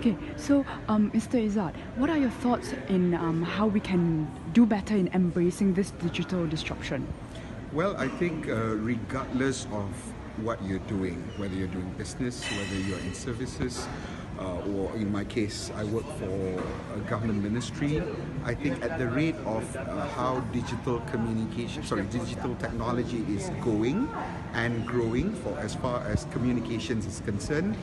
Okay, so Mr. Izad, what are your thoughts in how we can do better in embracing this digital disruption? Well, I think regardless of what you're doing, whether you're doing business, whether you're in services, or in my case, I work for a government ministry. I think at the rate of how digital technology is going and growing for as far as communications is concerned,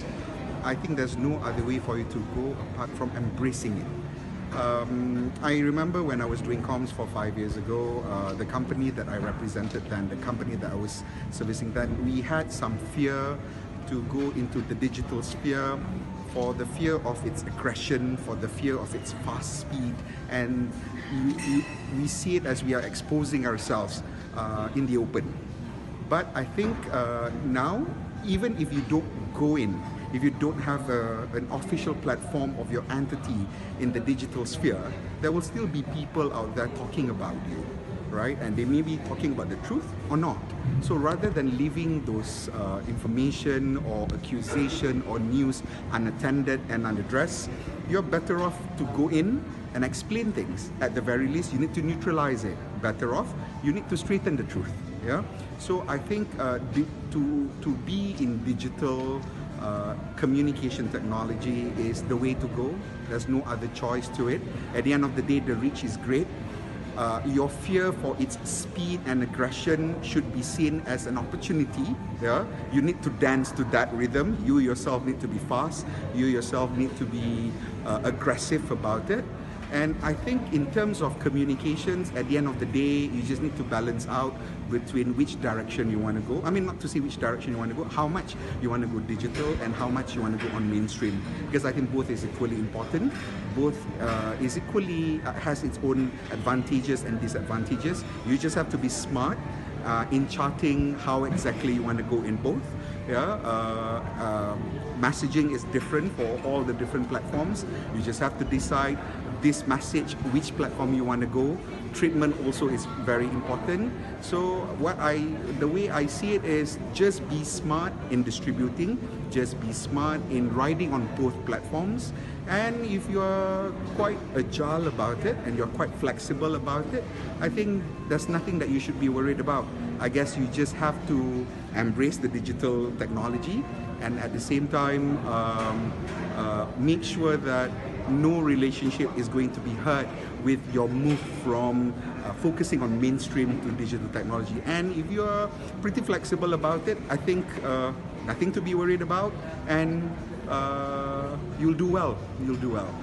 I think there's no other way for you to go apart from embracing it. I remember when I was doing comms for 5 years ago, the company that I represented then, the company that I was servicing then, we had some fear to go into the digital sphere for the fear of its aggression, for the fear of its fast speed, and we see it as we are exposing ourselves in the open. But I think now, even if you don't go in, if you don't have an official platform of your entity in the digital sphere, there will still be people out there talking about you, right? And they may be talking about the truth or not. So rather than leaving those information or accusation or news unattended and unaddressed, you're better off to go in and explain things. At the very least, you need to neutralize it. Better off, you need to straighten the truth. Yeah. So I think to be in digital communication technology is the way to go. There's no other choice to it. At the end of the day, the reach is great. Your fear for its speed and aggression should be seen as an opportunity. Yeah? You need to dance to that rhythm. You yourself need to be fast. You yourself need to be aggressive about it. And I think in terms of communications, at the end of the day, you just need to balance out between which direction you want to go. I mean, not to say which direction you want to go, how much you want to go digital and how much you want to go on mainstream. Because I think both is equally important. Both is equally has its own advantages and disadvantages. You just have to be smart in charting how exactly you want to go in both. Yeah, messaging is different for all the different platforms. You just have to decide this message, which platform you want to go. Treatment also is very important. So the way I see it is just be smart in distributing, just be smart in riding on both platforms. And if you're quite agile about it and you're quite flexible about it, I think there's nothing that you should be worried about. I guess you just have to embrace the digital technology and at the same time make sure that no relationship is going to be hurt with your move from focusing on mainstream to digital technology. And if you're pretty flexible about it, I think nothing to be worried about, and you'll do well. You'll do well.